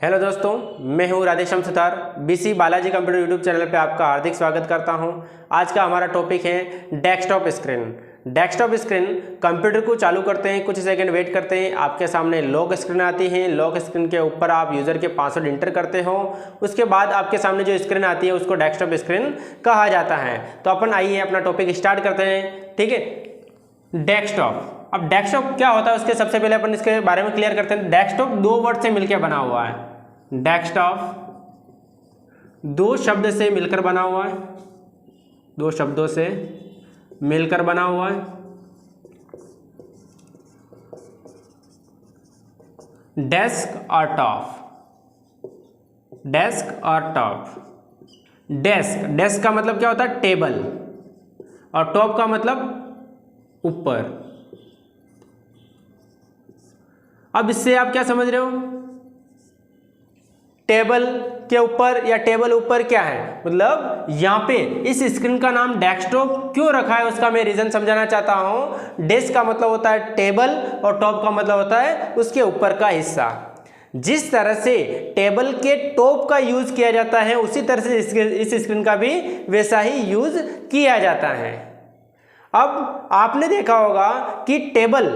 Hello दोस्तों, मैं हूं Radheshyam Sutar. BC Balaji computer YouTube channel पे आपका हार्दिक स्वागत करता हूं। आज का हमारा टॉपिक है desktop screen. Desktop screen, computer को चालू करते हैं, कुछ सेकंड वेट करते हैं, आपके सामने लॉक स्क्रीन आती है। लॉक स्क्रीन के ऊपर आप यूज़र के पासवर्ड इंटर करते हो। उसके बाद आपके सामने जो स्क्रीन आती है उसको डेस्कटॉप स्क्रीन कहा जाता है। तो अपन आइए अपना टॉपिक स्टार्ट करते हैं। ठीक है, डेस्कटॉप। अब डेस्कटॉप क्या होता है उसके सबसे पहले अपन इसके बारे में क्लियर करते हैं। डेस्कटॉप दो वर्ड से मिलकर बना हुआ है। डेस्कटॉप दो शब्द से मिलकर बना हुआ है, दो शब्दों से मिलकर बना हुआ है। डेस्क और टॉप, डेस्क और टॉप। डेस्क का मतलब क्या होता है? टेबल। और टॉप का मतलब ऊपर। अब इससे आप क्या समझ रहे हो? टेबल के ऊपर या टेबल ऊपर क्या है, मतलब यहां पे इस स्क्रीन का नाम डेस्कटॉप क्यों रखा है उसका मैं रीजन समझाना चाहता हूं। डेस्क का मतलब होता है टेबल और टॉप का मतलब होता है उसके ऊपर का हिस्सा। जिस तरह से टेबल के टॉप का यूज किया जाता है उसी तरह से इस स्क्रीन का भी वैसा ही यूज किया जाता है। अब आपने देखा होगा कि टेबल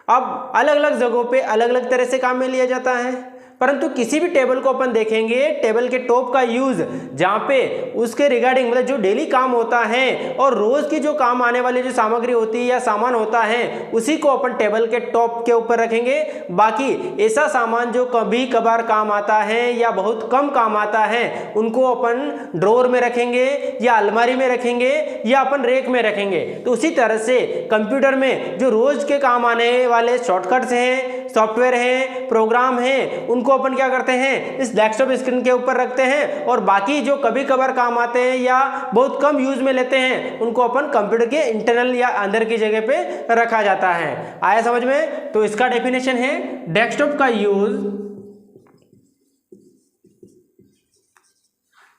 अब अलग अलग जगहों पे अलग अलग तरह से काम में लिया जाता है, परंतु किसी भी टेबल को अपन देखेंगे, टेबल के टॉप का यूज जहां पे उसके रिगार्डिंग मतलब जो डेली काम होता है और रोज की जो काम आने वाली जो सामग्री होती है या सामान होता है उसी को अपन टेबल के टॉप के ऊपर रखेंगे। बाकी ऐसा सामान जो कभी कभार काम आता है या बहुत कम काम आता है उनको अपन ड्रॉअर में रखेंगे या अलमारी में रखेंगे या अपन रेक में रखेंगे। तो उसी तरह से कंप्यूटर में जो रोज के काम आने वाले शॉर्टकट्स हैं, सॉफ्टवेयर हैं, प्रोग्राम हैं, उनको अपन क्या करते हैं इस डेस्कटॉप स्क्रीन के ऊपर रखते हैं। और बाकी जो कभी कभार काम आते हैं या बहुत कम यूज में लेते हैं उनको अपन कंप्यूटर के इंटरनल या अंदर की जगह पे रखा जाता है। आया समझ में? तो इसका डेफिनेशन है डेस्कटॉप का यूज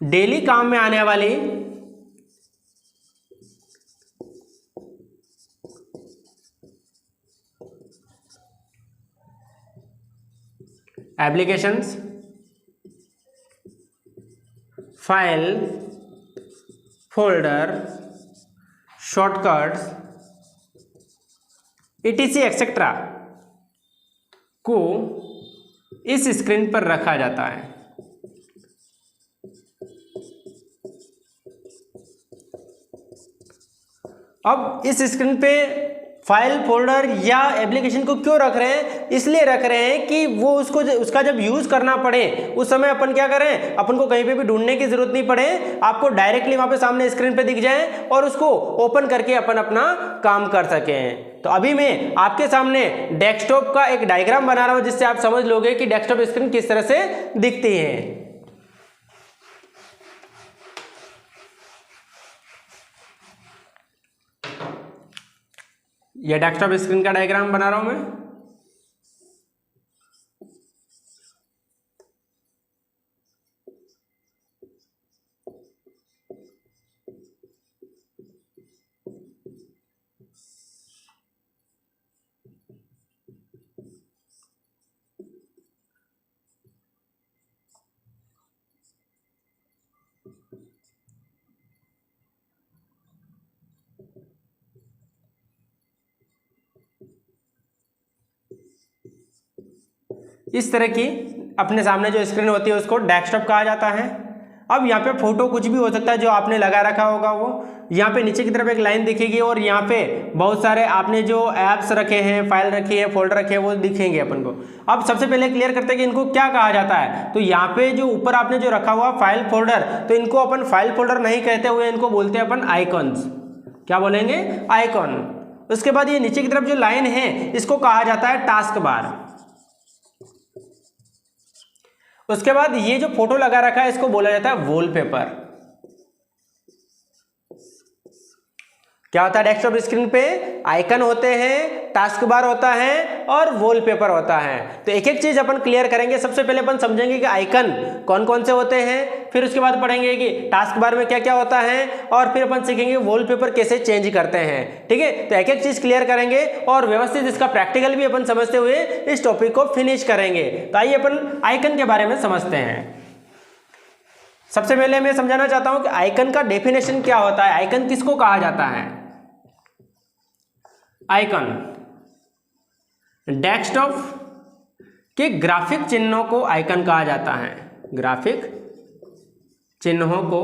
डेली काम में आने वाली applications, file, folder, shortcuts etc etcetera को इस स्क्रीन पर रखा जाता है। अब इस स्क्रीन पे फाइल, फोल्डर या एप्लीकेशन को क्यों रख रहे हैं? इसलिए रख रहे हैं कि वो उसका जब यूज करना पड़े उस समय अपन क्या करें, अपन को कहीं पे भी ढूंढने की जरूरत नहीं पड़े, आपको डायरेक्टली वहां पे सामने स्क्रीन पे दिख जाए और उसको ओपन करके अपन अपना काम कर सकें। तो अभी मैं आपके सामने डेस्कटॉप का एक डायग्राम बना रहा हूं जिससे आप समझ लोगे कि डेस्कटॉप स्क्रीन किस तरह से दिखती है। यह डेस्कटॉप स्क्रीन का डायग्राम बना रहा हूं मैं। इस तरह की अपने सामने जो स्क्रीन होती है उसको डेस्कटॉप कहा जाता है। अब यहाँ पे फोटो कुछ भी हो सकता है जो आपने लगा रखा होगा, वो यहाँ पे नीचे की तरफ एक लाइन दिखेगी और यहाँ पे बहुत सारे आपने जो ऐप्स रखे हैं, फाइल रखी है, फोल्डर रखे हैं वो दिखेंगे अपन को। अब सबसे पहले क्लियर करते हैं कि इनको क्या कहा जाता है। तो यहाँ पे जो ऊपर आपने जो रखा हुआ फाइल फोल्डर, तो इनको अपन फाइल फोल्डर नहीं कहते हुए इनको बोलते हैं अपन आइकॉन्स। क्या बोलेंगे? आइकॉन। उसके बाद ये नीचे की तरफ जो लाइन है इसको कहा जाता है टास्क बार। उसके बाद ये जो फोटो लगा रखा है इसको बोला जाता है वॉलपेपर। क्या होता है डेस्कटॉप स्क्रीन पे? आइकन होते हैं, टास्क बार होता है, और वॉलपेपर होता है। तो एक एक चीज अपन क्लियर करेंगे। सबसे पहले अपन समझेंगे कि आइकन कौन कौन से होते हैं, फिर उसके बाद पढ़ेंगे कि टास्क बार में क्या क्या होता है, और फिर अपन सीखेंगे वॉलपेपर कैसे चेंज करते हैं। ठीक है, तो एक एक चीज क्लियर करेंगे और व्यवस्थित इसका प्रैक्टिकल भी अपन समझते हुए इस टॉपिक को फिनिश करेंगे। तो आइए अपन आइकन के बारे में समझते हैं। सबसे पहले मैं समझाना चाहता हूं कि आइकन का डेफिनेशन क्या होता है, आइकन किसको कहा जाता है। आइकन डेस्कटॉप के ग्राफिक चिन्हों को आइकन कहा जाता है। ग्राफिक चिन्हों को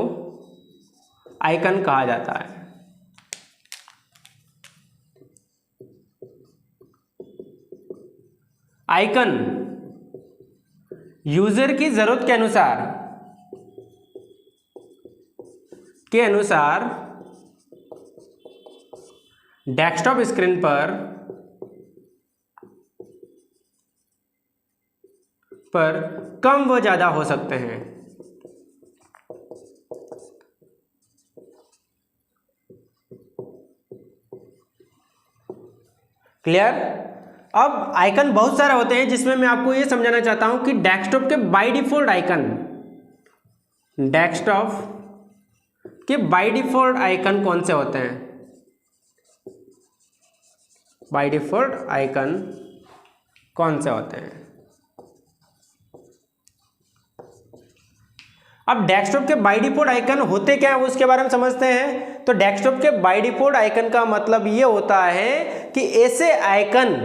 आइकन कहा जाता है। आइकन यूजर की जरूरत के अनुसार डेस्कटॉप स्क्रीन पर कम व ज्यादा हो सकते हैं। क्लियर। अब आइकन बहुत सारे होते हैं, जिसमें मैं आपको यह समझाना चाहता हूं कि डेस्कटॉप के बाय डिफॉल्ट आइकन, डेस्कटॉप के बाय डिफॉल्ट आइकन कौन से होते हैं। बाय डिफॉल्ट आइकन कौन से होते हैं। अब डेस्कटॉप के बाय डिफॉल्ट आइकन होते क्या है उसके बारे में समझते हैं। तो डेस्कटॉप के बाय डिफॉल्ट आइकन का मतलब ये होता है कि ऐसे आइकन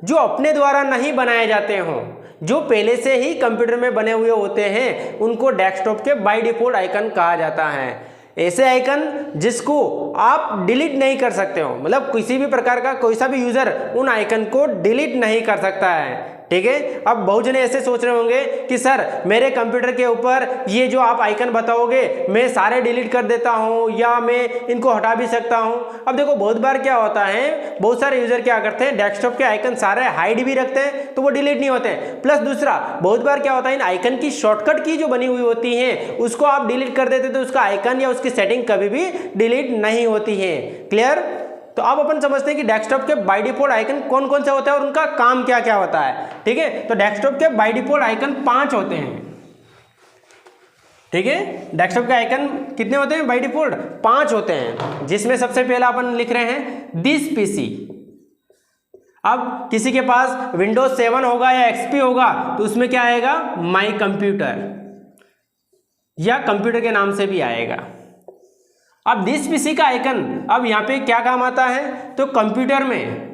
जो अपने द्वारा नहीं बनाए जाते हों, जो पहले से ही कंप्यूटर में बने हुए होते हैं, उनको डेस्कटॉप के बाय डिफॉल्ट आइकन कहा जाता है। ऐसे आइकन जिसको आप डिलीट नहीं कर सकते हो, मतलब किसी भी प्रकार का कोई सा भी यूजर उन आइकन को डिलीट नहीं कर सकता है। ठीक है। अब बहुत जने ऐसे सोच रहे होंगे कि सर मेरे कंप्यूटर के ऊपर ये जो आप आइकन बताओगे मैं सारे डिलीट कर देता हूं या मैं इनको हटा भी सकता हूं। अब देखो बहुत बार क्या होता है, बहुत सारे यूजर क्या करते हैं, डेस्कटॉप के आइकन सारे हाइड भी रखते हैं तो वो डिलीट नहीं होते हैं। प्लस दूसरा बहुत बार क्या होता है, इन आइकन की शॉर्टकट की जो बनी हुई होती है उसको आप डिलीट कर देते तो उसका आइकन या उसकी सेटिंग कभी भी डिलीट नहीं होती है। क्लियर। तो अब अपन समझते हैं कि डेस्कटॉप के बाय डिफॉल्ट आइकन कौन कौन से होते हैं और उनका काम क्या क्या होता है। ठीक है, तो डेस्कटॉप के बाय डिफॉल्ट आइकन 5 होते हैं। ठीक है, डेस्कटॉप के आइकन कितने होते हैं बाय डिफॉल्ट? 5 होते हैं, जिसमें सबसे पहला अपन लिख रहे हैं दिस पीसी। अब किसी के पास विंडोज 7 होगा या एक्सपी होगा तो उसमें क्या आएगा, माई कंप्यूटर या कंप्यूटर के नाम से भी आएगा। अब दिस पीसी का आइकन अब यहां पे क्या काम आता है, तो कंप्यूटर में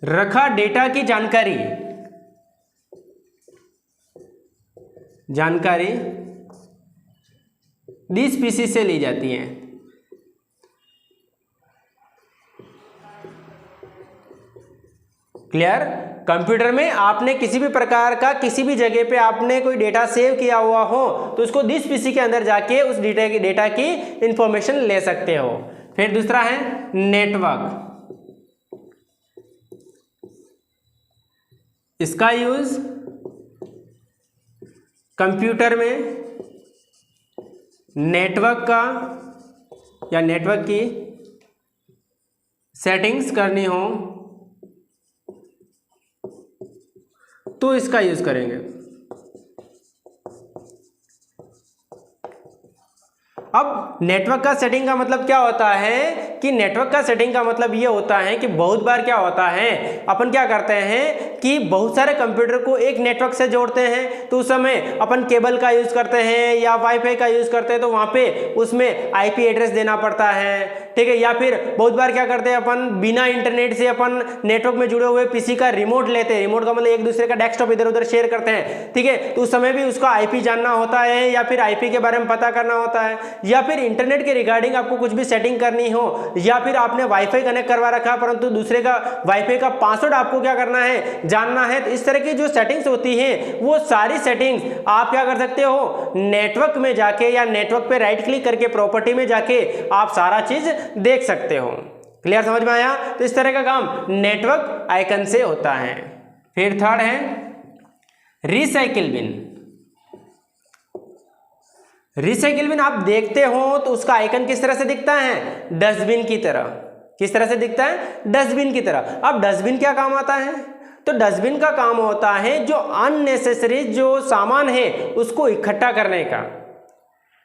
रखा डेटा की जानकारी दिस पीसी से ली जाती है। क्लियर। कंप्यूटर में आपने किसी भी प्रकार का किसी भी जगह पे आपने कोई डेटा सेव किया हुआ हो तो उसको दिस पीसी के अंदर जाके उस डेटा की इंफॉर्मेशन ले सकते हो। फिर दूसरा है नेटवर्क। इसका यूज कंप्यूटर में नेटवर्क का या नेटवर्क की सेटिंग्स करनी हो तो इसका यूज करेंगे। अब नेटवर्क का सेटिंग का मतलब क्या होता है कि नेटवर्क का सेटिंग का मतलब ये होता है कि बहुत बार क्या होता है, अपन क्या करते हैं कि बहुत सारे कंप्यूटर को एक नेटवर्क से जोड़ते हैं तो उस समय अपन केबल का यूज करते हैं या वाईफाई का यूज करते हैं तो वहां पे उसमें आईपी एड्रेस देना पड़ता है। ठीक है, या फिर बहुत बार क्या करते हैं अपन बिना इंटरनेट से अपन नेटवर्क में जुड़े हुए पीसी का रिमोट लेते हैं। रिमोट का मतलब एक दूसरे का डेस्कटॉप इधर उधर शेयर करते हैं। ठीक है, तो उस समय भी उसका आईपी जानना होता है या फिर आईपी के बारे में पता करना होता है, या फिर इंटरनेट के रिगार्डिंग आपको कुछ भी सेटिंग करनी हो, या फिर आपने वाईफाई कनेक्ट करवा रखा परंतु दूसरे का वाईफाई का पासवर्ड आपको क्या करना है, जानना है। तो इस तरह की जो सेटिंग्स होती है वो सारी सेटिंग्स आप क्या कर सकते हो, नेटवर्क में जाके या नेटवर्क पे राइट क्लिक करके प्रॉपर्टी में जाके आप सारा चीज देख सकते हो। क्लियर, समझ में आया। तो इस तरह का काम नेटवर्क आइकन से होता है। फिर थर्ड है रिसाइकिल बिन। रिसाइकिल बिन आप देखते हो तो उसका आइकन किस तरह से दिखता है, डस्टबिन की तरह। किस तरह से दिखता है? डस्टबिन की तरह। अब डस्टबिन क्या काम आता है? तो डस्टबिन का काम होता है जो अननेसेसरी जो सामान है उसको इकट्ठा करने का,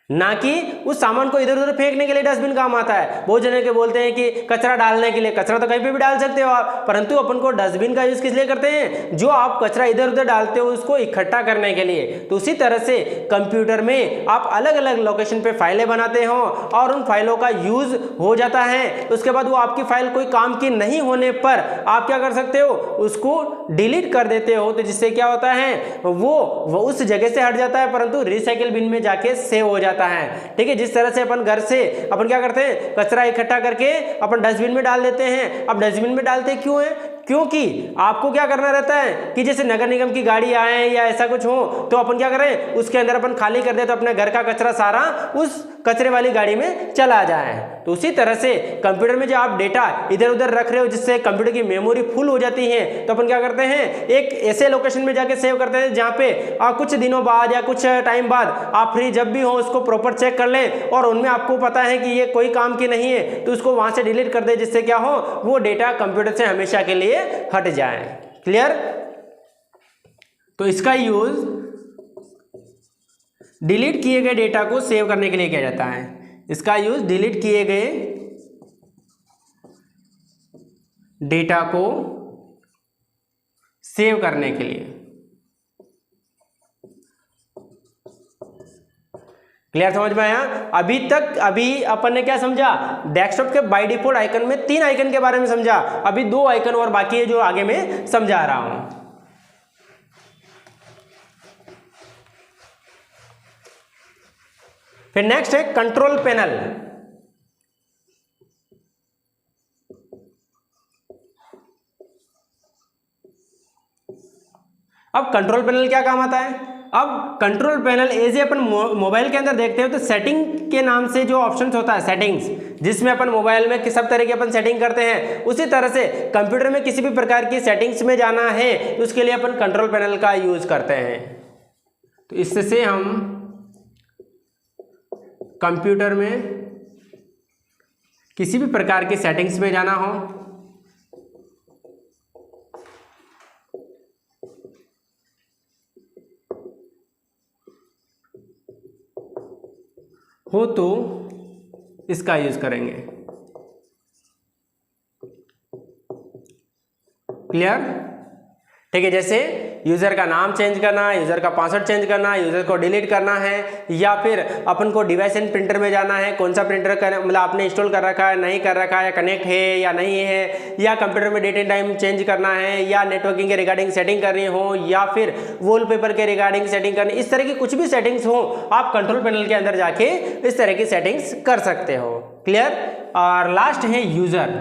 ना कि उस सामान को इधर उधर फेंकने के लिए डस्टबिन काम आता है। बहुत जने के बोलते हैं कि कचरा डालने के लिए, कचरा तो कहीं पे भी डाल सकते हो आप, परंतु अपन को डस्टबिन का यूज किस लिए करते हैं? जो आप कचरा इधर उधर डालते हो उसको इकट्ठा करने के लिए। तो उसी तरह से कंप्यूटर में आप अलग अलग लोकेशन पे फाइलें बनाते हो और उन फाइलों का यूज हो जाता है। उसके बाद वो आपकी फाइल कोई काम की नहीं होने पर आप क्या कर सकते हो? उसको डिलीट कर देते हो। तो जिससे क्या होता है, वो उस जगह से हट जाता है, परंतु रिसाइकिल बिन में जाके सेव हो जाता है। ठीक है, जिस तरह से अपन घर से अपन क्या करते हैं, कचरा इकट्ठा करके अपन डस्टबिन में डाल देते हैं। अब डस्टबिन में डालते क्यों है? क्योंकि आपको क्या करना रहता है कि जैसे नगर निगम की गाड़ी आए या ऐसा कुछ हो तो अपन क्या करें, उसके अंदर अपन खाली कर दे तो अपने घर का कचरा सारा उस कचरे वाली गाड़ी में चला जाए। तो उसी तरह से कंप्यूटर में जो आप डेटा इधर उधर रख रहे हो जिससे कंप्यूटर की मेमोरी फुल हो जाती है, तो अपन क्या करते हैं, एक ऐसे लोकेशन में जाके सेव करते हैं जहाँ पे कुछ दिनों बाद या कुछ टाइम बाद आप फ्री जब भी हो उसको प्रॉपर चेक कर लें और उनमें आपको पता है कि ये कोई काम की नहीं है तो उसको वहां से डिलीट कर दे, जिससे क्या हो, वो डेटा कंप्यूटर से हमेशा के लिए हट जाए। क्लियर? तो इसका यूज डिलीट किए गए डेटा को सेव करने के लिए किया जाता है। इसका यूज डिलीट किए गए डेटा को सेव करने के लिए। क्लियर? समझ में आया? अभी अपन ने क्या समझा? डेस्कटॉप के बाय डिफॉल्ट आइकन में 3 आइकन के बारे में समझा। अभी 2 आइकन और बाकी है जो आगे में समझा रहा हूं। फिर नेक्स्ट है कंट्रोल पैनल। अब कंट्रोल पैनल क्या काम आता है? अब कंट्रोल पैनल एज अपन मोबाइल के अंदर देखते हो तो सेटिंग के नाम से जो ऑप्शंस होता है, सेटिंग्स, जिसमें अपन मोबाइल में सब तरह की अपन सेटिंग करते हैं, उसी तरह से कंप्यूटर में किसी भी प्रकार की सेटिंग्स में जाना है तो उसके लिए अपन कंट्रोल पैनल का यूज करते हैं। तो इससे हम कंप्यूटर में किसी भी प्रकार की सेटिंग्स में जाना हो तो इसका यूज करेंगे। क्लियर? ठीक है, जैसे यूजर का नाम चेंज करना, यूजर का पासवर्ड चेंज करना, यूजर को डिलीट करना है, या फिर अपन को डिवाइस एंड प्रिंटर में जाना है, कौन सा प्रिंटर मतलब आपने इंस्टॉल कर रखा है, नहीं कर रखा है, या कनेक्ट है या नहीं है, या कंप्यूटर में डेट एंड टाइम चेंज करना है, या नेटवर्किंग के रिगार्डिंग सेटिंग करनी हो, या फिर वॉलपेपर के रिगार्डिंग सेटिंग करनी, इस तरह की कुछ भी सेटिंग्स हो आप कंट्रोल पैनल के अंदर जाके इस तरह की सेटिंग्स कर सकते हो। क्लियर? और लास्ट है यूजर,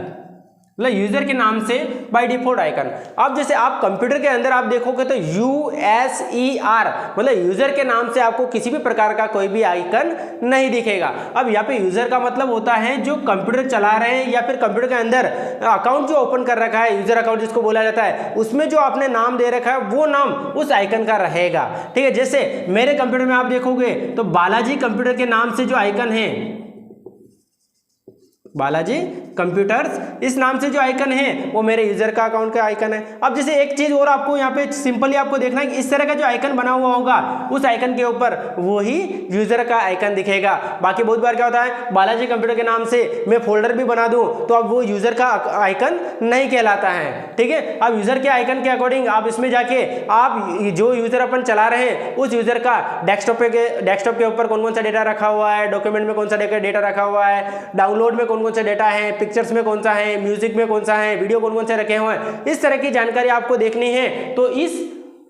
मतलब यूजर के नाम से बाय डिफॉल्ट आइकन। अब जैसे आप कंप्यूटर के अंदर आप देखोगे तो USER मतलब यूजर के नाम से आपको किसी भी प्रकार का कोई भी आइकन नहीं दिखेगा। अब यहाँ पे यूजर का मतलब होता है जो कंप्यूटर चला रहे हैं या फिर कंप्यूटर के अंदर अकाउंट जो ओपन कर रखा है, यूजर अकाउंट जिसको बोला जाता है, उसमें जो आपने नाम दे रखा है वो नाम उस आइकन का रहेगा। ठीक है, जैसे मेरे कंप्यूटर में आप देखोगे तो बालाजी कंप्यूटर के नाम से जो आइकन है, बालाजी कंप्यूटर्स, इस नाम से जो आइकन है वो मेरे यूजर का अकाउंट का आइकन है। अब जैसे एक चीज और आपको यहाँ पे सिंपली आपको देखना है कि इस तरह का जो आइकन बना हुआ होगा उस आइकन के ऊपर वो ही यूजर का आइकन दिखेगा। बाकी बहुत बार क्या होता है, बालाजी कंप्यूटर के नाम से मैं फोल्डर भी बना दूं तो अब वो यूजर का आइकन नहीं कहलाता है। ठीक है, अब यूजर के आइकन के अकॉर्डिंग आप इसमें जाके आप जो यूजर अपन चला रहे हैं उस यूजर का डेस्कटॉप के ऊपर कौन कौन सा डेटा रखा हुआ है, डॉक्यूमेंट में कौन सा डेटा रखा हुआ है, डाउनलोड में कौन कौन सा डेटा है, पिक्चर्स में कौन सा है, म्यूजिक में कौन सा है, वीडियो कौन कौन से रखे हुए हैं, इस तरह की जानकारी आपको देखनी है तो इस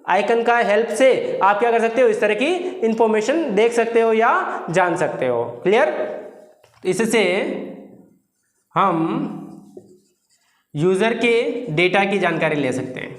आइकन का हेल्प से आप क्या कर सकते हो, इस तरह की इंफॉर्मेशन देख सकते हो या जान सकते हो। क्लियर? इससे हम यूजर के डेटा की जानकारी ले सकते हैं।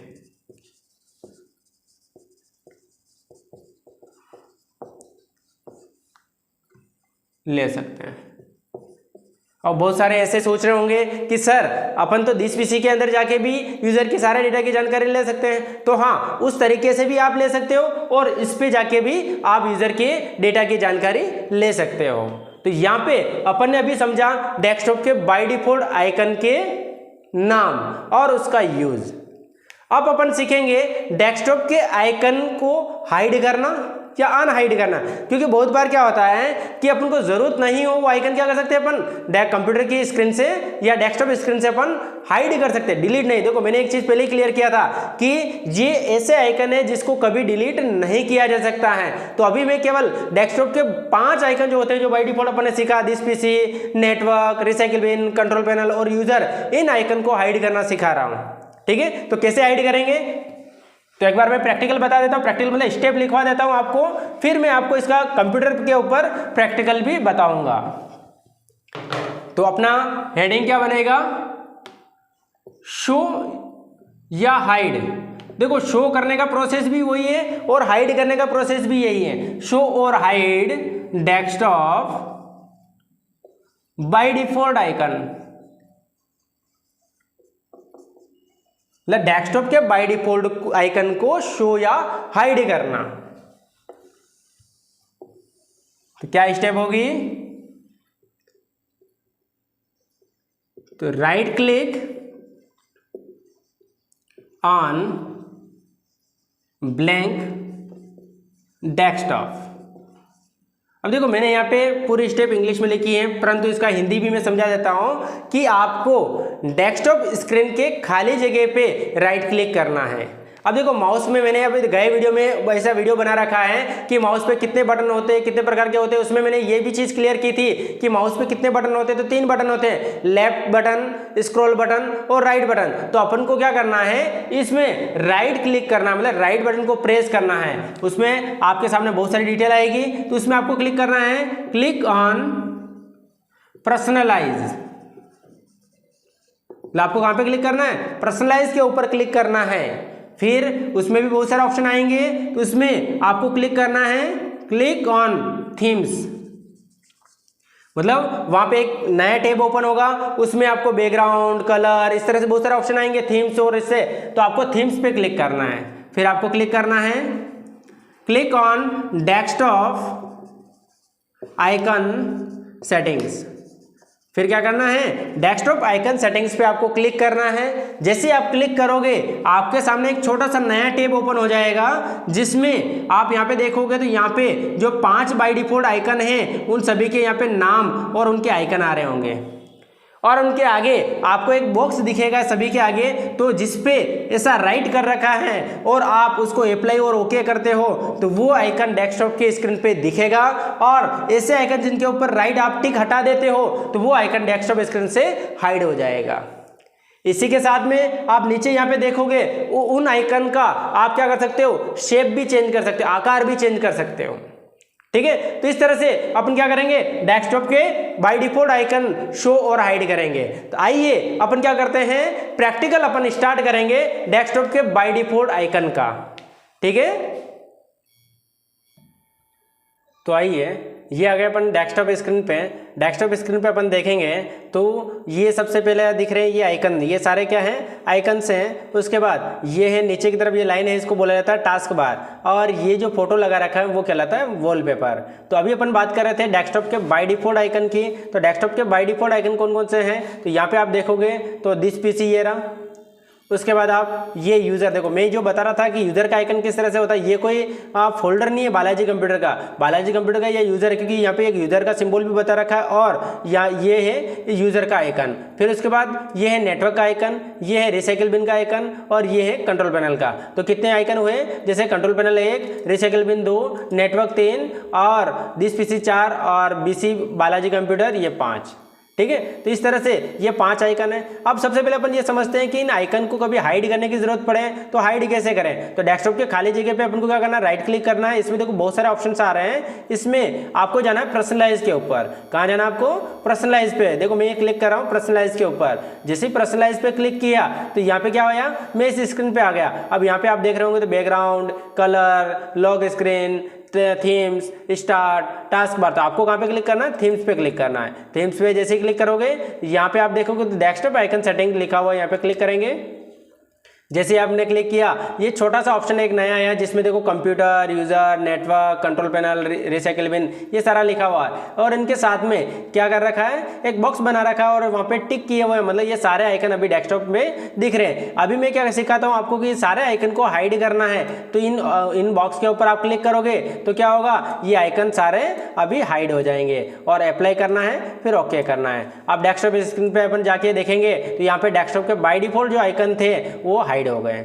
और बहुत सारे ऐसे सोच रहे होंगे कि सर अपन तो दिस पीसी के अंदर जाके भी यूजर की सारे डेटा की जानकारी ले सकते हैं। तो हाँ, उस तरीके से भी आप ले सकते हो और इस पे जाके भी आप यूजर के डेटा की जानकारी ले सकते हो। तो तो यहाँ पे अपन ने अभी समझा डेस्कटॉप के बाय डिफॉल्ट आइकन के नाम और उसका यूज। अब अपन सीखेंगे डेस्कटॉप के आइकन को हाइड करना या अनहाइड करना, क्योंकि बहुत बार क्या होता है कि अपन को जरूरत नहीं हो वो आइकन क्या कर सकते हैं अपन कंप्यूटर की स्क्रीन से या डेस्कटॉप स्क्रीन से अपन हाइड कर सकते हैं, डिलीट नहीं। देखो मैंने एक चीज पहले ही क्लियर किया था कि ये ऐसे आइकन है जिसको कभी डिलीट नहीं किया जा सकता है। तो अभी मैं केवल डेस्कटॉप के 5 आइकन जो होते हैं जो बाय डिफॉल्ट अपन ने सीखा, this PC, network, recycle bin, control panel और यूजर, इन आइकन को हाइड करना सिखा रहा हूं। ठीक है, तो कैसे हाइड करेंगे तो एक बार मैं प्रैक्टिकल बता देता हूँ, प्रैक्टिकल मतलब स्टेप लिखवा देता हूँ आपको, फिर मैं आपको इसका कंप्यूटर के ऊपर प्रैक्टिकल भी बताऊंगा। तो अपना हेडिंग क्या बनेगा, शो या हाइड। देखो शो करने का प्रोसेस भी वही है और हाइड करने का प्रोसेस भी यही है। शो और hide desktop by default icon, desktop के बाय डिफॉल्ट आइकन को शो या हाइड करना। तो क्या स्टेप होगी, तो right click on blank desktop. अब देखो मैंने यहाँ पे पूरी स्टेप इंग्लिश में लिखी है, परंतु इसका हिंदी भी मैं समझा देता हूँ कि आपको डेस्कटॉप स्क्रीन के खाली जगह पे राइट क्लिक करना है। अब देखो माउस में मैंने अभी गए वीडियो में ऐसा वीडियो बना रखा है कि माउस पे कितने बटन होते हैं, कितने प्रकार के होते हैं। उसमें मैंने ये भी चीज़ क्लियर की थी कि माउस पे कितने बटन होते हैं, तो 3 बटन होते हैं, लेफ्ट बटन, स्क्रॉल बटन और राइट बटन। तो अपन को क्या करना है, इसमें राइट क्लिक करना, मतलब राइट बटन को प्रेस करना है। उसमें आपके सामने बहुत सारी डिटेल आएगी, तो उसमें आपको क्लिक करना है, क्लिक ऑन पर्सनलाइज। आपको कहाँ पे क्लिक करना है, पर्सनलाइज के ऊपर क्लिक करना है। फिर उसमें भी बहुत सारे ऑप्शन आएंगे, तो उसमें आपको क्लिक करना है, क्लिक ऑन थीम्स। मतलब वहां पे एक नया टैब ओपन होगा, उसमें आपको बैकग्राउंड, कलर, इस तरह से बहुत सारे ऑप्शन आएंगे थीम्स और इससे, तो आपको थीम्स पे क्लिक करना है। फिर आपको क्लिक करना है, click on desktop icon settings. फिर क्या करना है, डेस्कटॉप आइकन सेटिंग्स पे आपको क्लिक करना है। जैसे आप क्लिक करोगे आपके सामने एक छोटा सा नया टैब ओपन हो जाएगा, जिसमें आप यहाँ पे देखोगे तो यहाँ पे जो 5 बाय डिफॉल्ट आइकन हैं उन सभी के यहाँ पे नाम और उनके आइकन आ रहे होंगे, और उनके आगे आपको एक बॉक्स दिखेगा सभी के आगे, तो जिसपे ऐसा राइट कर रखा है और आप उसको अप्लाई और ओके करते हो तो वो आइकन डेस्कटॉप के स्क्रीन पे दिखेगा। और ऐसे आइकन जिनके ऊपर राइट आप टिक हटा देते हो तो वो आइकन डेस्कटॉप स्क्रीन से हाइड हो जाएगा। इसी के साथ में आप नीचे यहाँ पे देखोगे उन आइकन का आप क्या कर सकते हो, शेप भी चेंज कर सकते हो, आकार भी चेंज कर सकते हो। ठीक है, तो इस तरह से अपन क्या करेंगे, डेस्कटॉप के बाय डिफॉल्ट आइकन शो और हाइड करेंगे। तो आइए अपन क्या करते हैं, प्रैक्टिकल अपन स्टार्ट करेंगे डेस्कटॉप के बाय डिफॉल्ट आइकन का। ठीक है, तो आइए ये आ गए अपन डेस्कटॉप स्क्रीन पे। डेस्कटॉप स्क्रीन पे अपन देखेंगे तो ये सबसे पहले दिख रहे हैं ये आइकन, ये सारे क्या हैं, आइकन्स हैं। उसके बाद ये है नीचे की तरफ ये लाइन है, इसको बोला जाता है टास्क बार, और ये जो फोटो लगा रखा है वो कहलाता है वॉलपेपर। तो अभी अपन बात कर रहे थे डेस्कटॉप के बाय डिफॉल्ट आइकन की। तो डेस्कटॉप के बाय डिफॉल्ट आइकन कौन कौन से हैं, तो यहाँ पे आप देखोगे तो दिस पीसी ये रहा। उसके बाद आप ये यूज़र देखो, मैं जो बता रहा था कि यूज़र का आइकन किस तरह से होता है, ये कोई फोल्डर नहीं है बालाजी कंप्यूटर का, बालाजी कंप्यूटर का ये यूज़र है, क्योंकि यहाँ पे एक यूज़र का सिंबल भी बता रखा है, और ये है यूज़र का आइकन। फिर उसके बाद ये है नेटवर्क का आइकन, ये है रिसाइकिल बिन का आइकन, और ये है कंट्रोल पैनल का। तो कितने आइकन हुए, जैसे control panel 1, recycle bin 2, network 3, और दिस पीसी 4, और बीसी बालाजी कंप्यूटर ये 5। ठीक है, तो इस तरह से ये 5 आइकन है। अब सबसे पहले अपन ये समझते हैं कि इन आइकन को कभी हाइड करने की जरूरत पड़े तो हाइड कैसे करें। तो डेस्कटॉप के खाली जगह पे अपन को क्या करना है, राइट क्लिक करना है। इसमें देखो बहुत सारे ऑप्शंस आ रहे हैं, इसमें आपको जाना है पर्सनलाइज के ऊपर। कहाँ जाना है आपको, पर्सनलाइज पे। देखो मैं ये क्लिक कर रहा हूँ पर्सनलाइज के ऊपर। जैसे ही पर्सनलाइज पे क्लिक किया तो यहाँ पे क्या होया, मैं इस स्क्रीन पे आ गया। अब यहाँ पे आप देख रहे होंगे तो background, colour, lock screen, themes, start, task bar. तो आपको कहाँ पे क्लिक करना है, थीम्स पे क्लिक करना है। थीम्स पे जैसे ही क्लिक करोगे यहाँ पे आप देखोगे तो डेस्कटॉप आइकन सेटिंग लिखा हुआ है, यहाँ पे क्लिक करेंगे। जैसे आपने क्लिक किया, ये छोटा सा ऑप्शन एक नया है जिसमें देखो computer, user, network, control panel, recycle bin, ये सारा लिखा हुआ है। और इनके साथ में क्या कर रखा है, एक बॉक्स बना रखा है और वहाँ पे टिक किए हुए हैं, मतलब ये सारे आइकन अभी डेस्कटॉप में दिख रहे हैं। अभी मैं क्या सिखाता हूँ आपको कि सारे आइकन को हाइड करना है, तो इन बॉक्स के ऊपर आप क्लिक करोगे तो क्या होगा, ये आइकन सारे अभी हाइड हो जाएंगे। और अप्लाई करना है, फिर ओके करना है। अब डेस्कटॉप स्क्रीन पे अपन जाके देखेंगे तो यहाँ पे डेस्कटॉप के बाय डिफॉल्ट जो आइकन थे वो हाइड हो गए।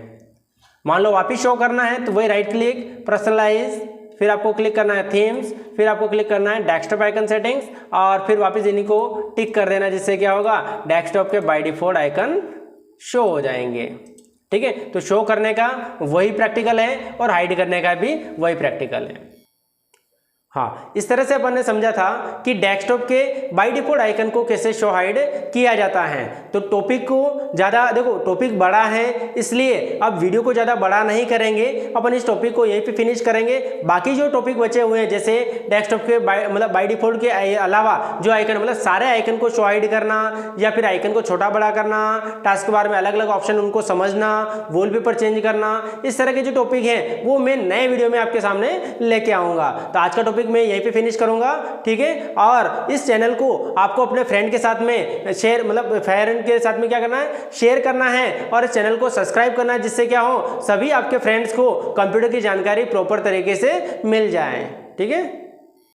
मान लो वापिस शो करना है तो वही राइट क्लिक, पर्सनलाइज, फिर आपको क्लिक करना है थीम्स, फिर आपको क्लिक करना है डेस्कटॉप आइकन सेटिंग्स, और फिर वापस इन्हीं को टिक कर देना, जिससे क्या होगा, डेस्कटॉप के बाय डिफॉल्ट आइकन शो हो जाएंगे। ठीक है, तो शो करने का वही प्रैक्टिकल है और हाइड करने का भी वही प्रैक्टिकल है। हाँ, इस तरह से अपन ने समझा था कि डेस्कटॉप के बाय डिफॉल्ट आइकन को कैसे शो हाइड किया जाता है। तो टॉपिक को ज़्यादा देखो, टॉपिक बड़ा है इसलिए अब वीडियो को ज़्यादा बड़ा नहीं करेंगे, अपन इस टॉपिक को यहीं पे फिनिश करेंगे। बाकी जो टॉपिक बचे हुए हैं, जैसे डेस्कटॉप के बाय डिफॉल्ट के अलावा जो आइकन, मतलब सारे आइकन को शो हाइड करना या फिर आइकन को छोटा बड़ा करना, टास्क बार में अलग अलग ऑप्शन उनको समझना, वॉलपेपर चेंज करना, इस तरह के जो टॉपिक हैं वो मैं नए वीडियो में आपके सामने लेके आऊँगा। तो आज का टॉपिक मैं यहीं पे फिनिश करूंगा। ठीक है, और इस चैनल को आपको अपने फ्रेंड के साथ में शेयर, मतलब फ्रेंड के साथ में क्या करना है, शेयर करना है, और इस चैनल को सब्सक्राइब करना है, जिससे क्या हो, सभी आपके फ्रेंड्स को कंप्यूटर की जानकारी प्रॉपर तरीके से मिल जाए। ठीक है।